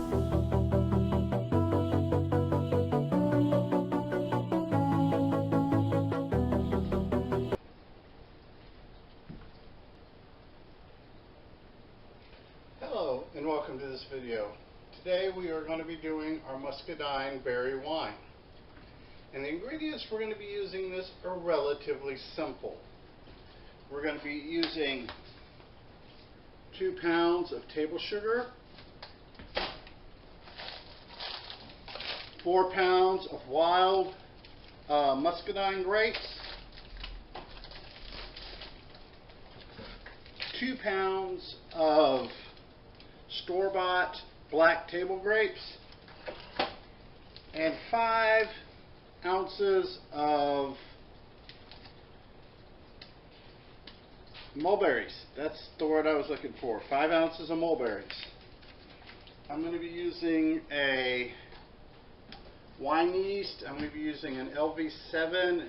Hello and welcome to this video. Today we are going to be doing our Muscadine Berry wine. And the ingredients we're going to be using this are relatively simple. We're going to be using 2 pounds of table sugar, 4 pounds of wild muscadine grapes, 2 pounds of store-bought black table grapes, and 5 ounces of mulberries. That's the word I was looking for. 5 ounces of mulberries. I'm going to be using a wine yeast. I'm going to be using an LV7.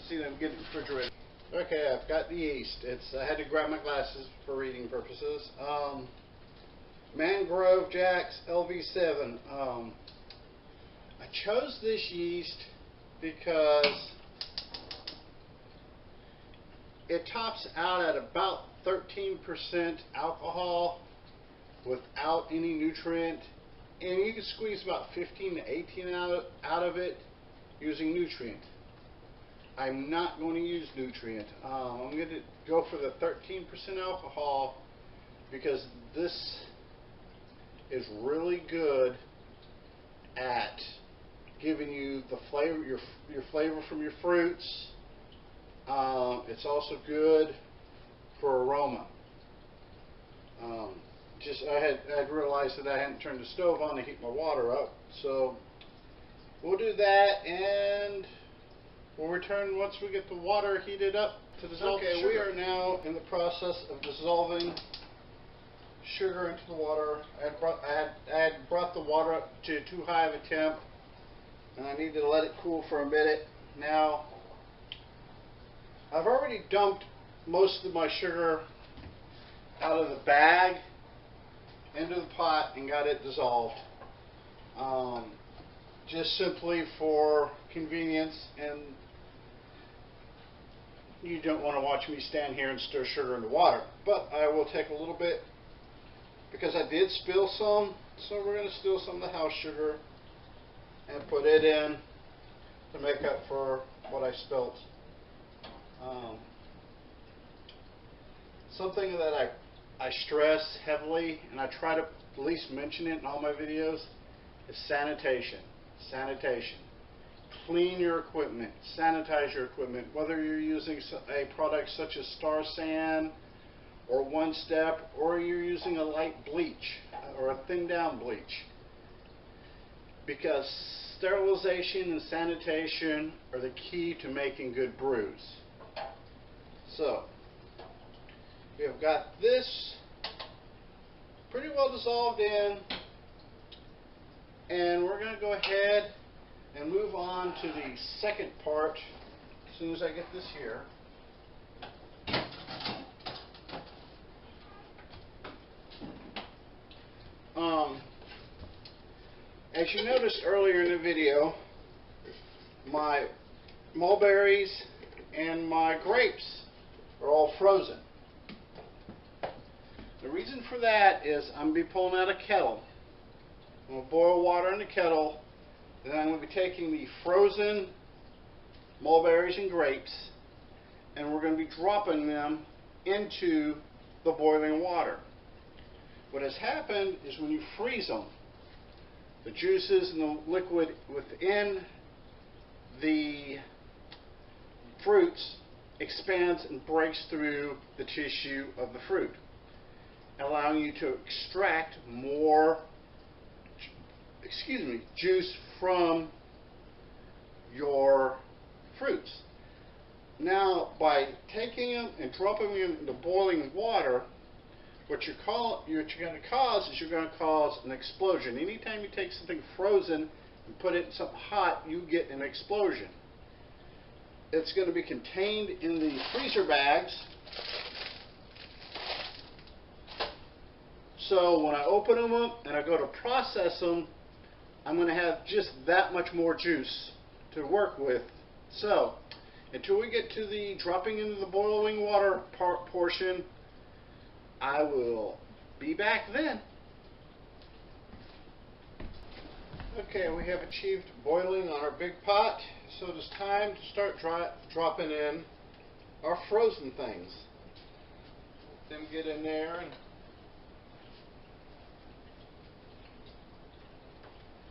See that I'm getting refrigerated. Okay, I've got the yeast. I had to grab my glasses for reading purposes. Mangrove Jack's LV7. I chose this yeast because it tops out at about 13% alcohol without any nutrient, and you can squeeze about 15 to 18 out of it using nutrient. I'm not going to use nutrient. I'm going to go for the 13% alcohol because this is really good at giving you the flavor, your flavor from your fruits. It's also good for aroma. I had realized that I hadn't turned the stove on to heat my water up, so we'll do that, and we'll return once we get the water heated up to dissolve the sugar. We are now in the process of dissolving sugar into the water. I had brought the water up to too high of a temp, and I needed to let it cool for a minute. Now, I've already dumped most of my sugar out of the bag into the pot and got it dissolved. Just simply for convenience, and you don't want to watch me stand here and stir sugar into water. But I will take a little bit because I did spill some, so we're going to steal some of the house sugar and put it in to make up for what I spilt. Something that I stress heavily, and I try to at least mention it in all my videos, is sanitation. Sanitation. Clean your equipment. Sanitize your equipment. Whether you're using a product such as Star San or One Step, or you're using a light bleach or a thin down bleach. Because sterilization and sanitation are the key to making good brews. So, we have got this pretty well dissolved in, and we're going to go ahead and move on to the second part as soon as I get this here. As you noticed earlier in the video, my mulberries and my grapes are all frozen. The reason for that is I'm going to be pulling out a kettle. I'm going to boil water in the kettle, then I'm going to be taking the frozen mulberries and grapes, and we're going to be dropping them into the boiling water. What has happened is when you freeze them, the juices and the liquid within the fruits expands and breaks through the tissue of the fruit, allowing you to extract more juice from your fruits. Now, by taking them and dropping them into boiling water, what you're going to cause is you're going to cause an explosion. Anytime you take something frozen and put it in something hot, you get an explosion. It's going to be contained in the freezer bags, So when I open them up and I go to process them, I'm going to have just that much more juice to work with. So until we get to the dropping into the boiling water portion, I will be back then. Okay, we have achieved boiling on our big pot, so it is time to start dropping in our frozen things. Let them get in there and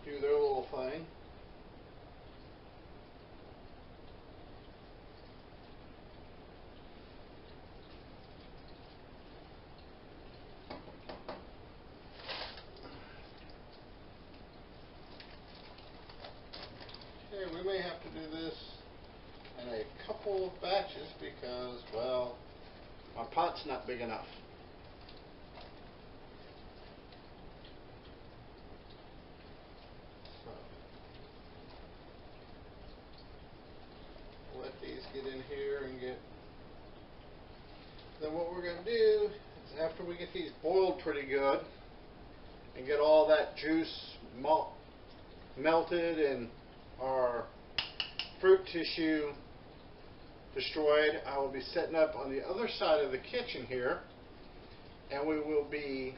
do their little thing. Okay, we may have to do this in a couple of batches because, well, my pot's not big enough. So, let these get in here and get... Then what we're going to do is after we get these boiled pretty good and get all that juice melted and our fruit tissue destroyed, I will be setting up on the other side of the kitchen here, and we will be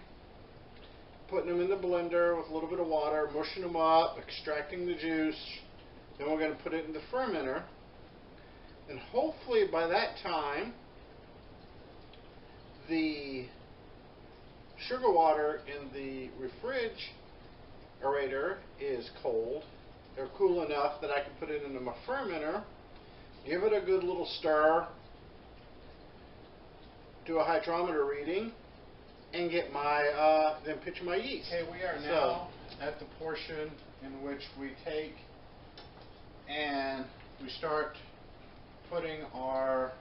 putting them in the blender with a little bit of water, mushing them up, extracting the juice. Then we're going to put it in the fermenter, and hopefully by that time the sugar water in the refrigerator is cold. They're cool enough that I can put it into my fermenter, give it a good little stir, do a hydrometer reading, and get my then pitch my yeast. Okay, we are now at the portion in which we take and we start putting our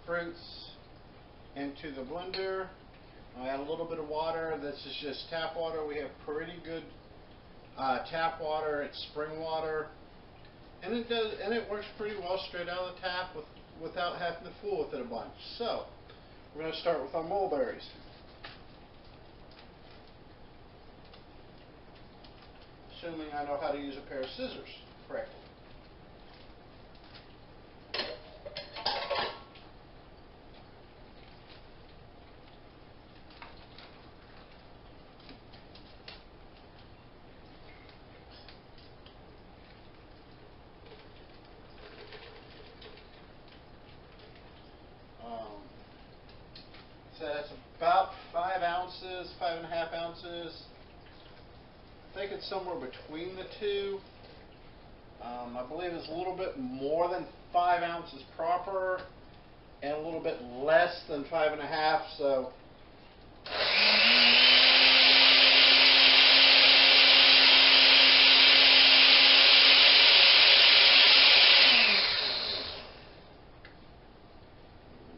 fruits into the blender. I add a little bit of water. This is just tap water. We have pretty good tap water. It's spring water, and it works pretty well straight out of the tap without having to fool with it a bunch. So we're going to start with our mulberries. Assuming I know how to use a pair of scissors correctly. So that's about 5 ounces, 5.5 ounces. I think it's somewhere between the two. I believe it's a little bit more than 5 ounces proper and a little bit less than 5.5. So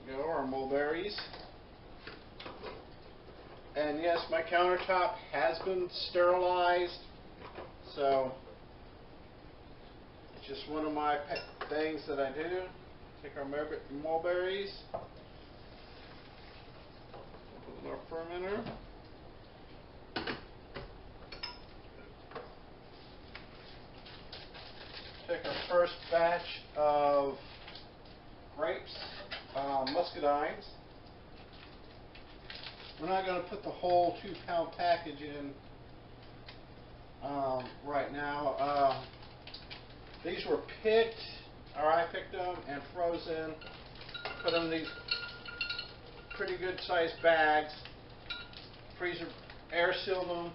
there we go, our mulberries. And yes, my countertop has been sterilized, so it's just one of my things that I do. Take our mulberries, put them in our fermenter. Take our first batch of grapes, muscadines. We're not going to put the whole 2-pound package in right now. These were picked, or I picked them and frozen, put them in these pretty good sized bags, freezer air sealed them,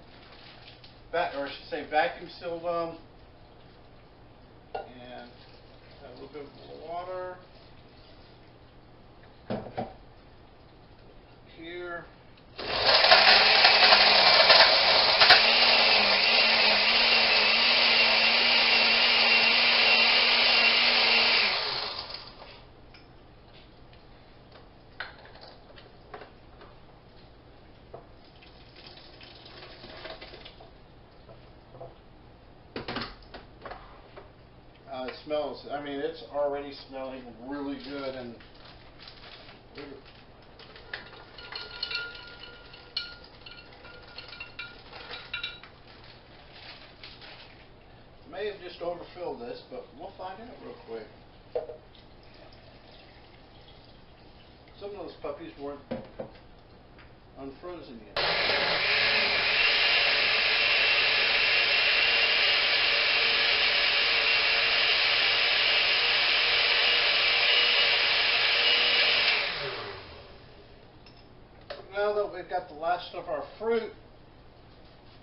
or I should say vacuum sealed them, and add a little bit more water here. It smells, I mean, it's already smelling really good, and may have just overfilled this, but we'll find out real quick. Some of those puppies weren't unfrozen yet. Now that we've got the last of our fruit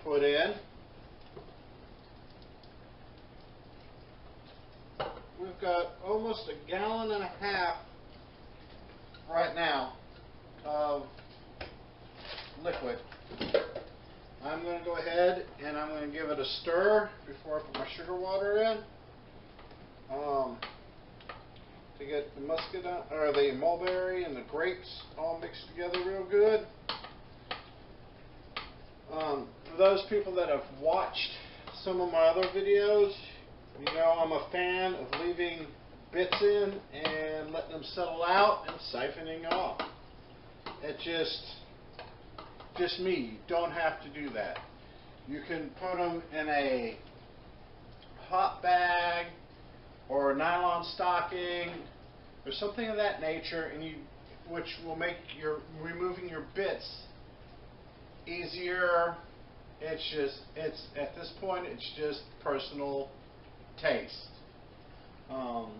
put in, we've got almost 1.5 gallons right now of liquid. I'm going to go ahead and I'm going to give it a stir before I put my sugar water in to get the muscadine or the mulberry and the grapes all mixed together real good. For those people that have watched some of my other videos, you know I'm a fan of leaving bits in and letting them settle out and siphoning off. It's just me. You don't have to do that. You can put them in a hot bag or a nylon stocking or something of that nature, and which will make your removing your bits easier. It's at this point it's just personal taste. I'm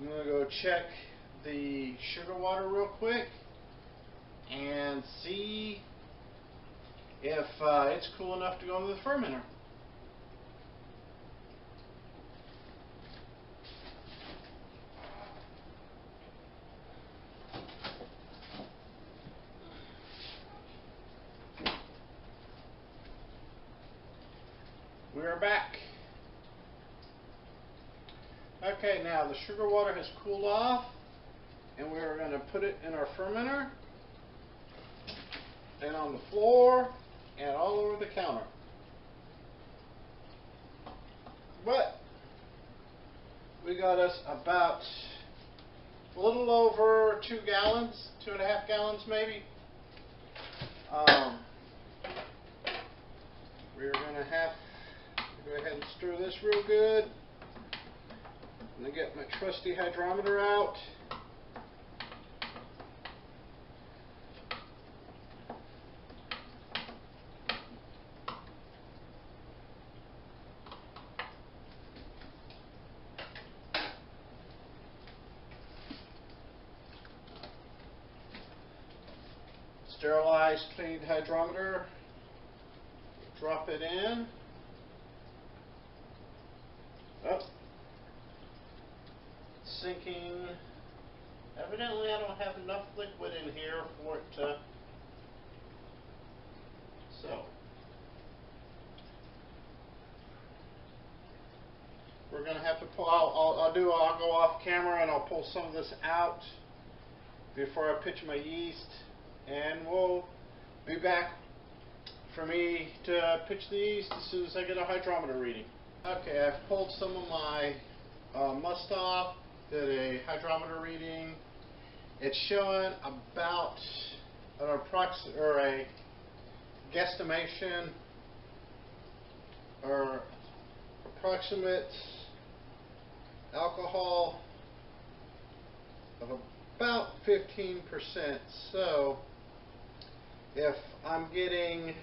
going to go check the sugar water real quick and see if it's cool enough to go into the fermenter. We are back. Okay, now the sugar water has cooled off, and we are going to put it in our fermenter, and on the floor, and all over the counter. But we got us about a little over 2 gallons, 2.5 gallons maybe. We're going to have to go ahead and stir this real good. I'm going to get my trusty hydrometer out. Sterilized, cleaned hydrometer. Drop it in. Oh. Sinking. Evidently I don't have enough liquid in here for it to, so we're going to have to pull, I'll go off camera and I'll pull some of this out before I pitch my yeast, and we'll be back for me to pitch the yeast as soon as I get a hydrometer reading. Okay, I've pulled some of my must off, did a hydrometer reading. It's showing about an a guesstimation or approximate alcohol of about 15%. So if I'm getting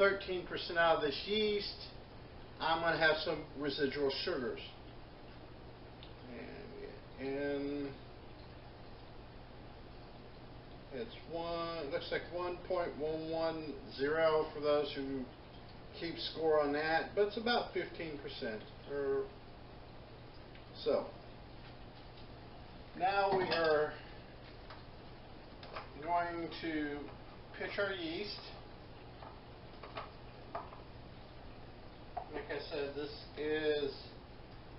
13% out of this yeast, I'm going to have some residual sugars. And it's looks like 1.110 for those who keep score on that, but it's about 15% or so. Now we are going to pitch our yeast. Like I said, this is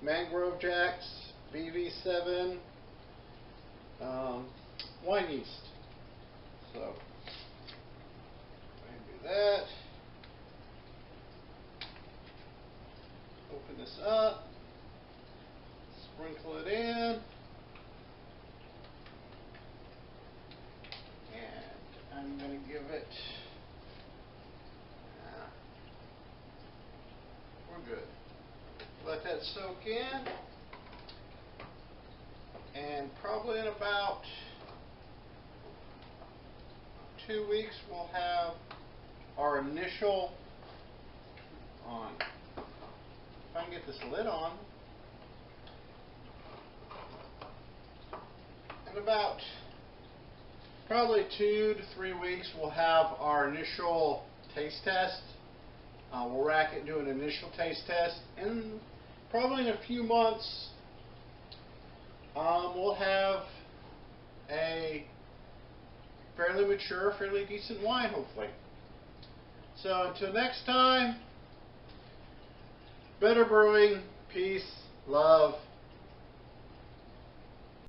Mangrove Jack's BV7 wine yeast. So, I do that. Open this up. Sprinkle it in. And I'm going to give it, we're good. that soak in. And probably in about 2 weeks we'll have our initial on. If I can get this lid on. In about probably 2 to 3 weeks we'll have our initial taste test. We'll rack it and do an initial taste test, and probably in a few months we'll have a fairly mature, fairly decent wine, hopefully. So until next time, better brewing, peace, love.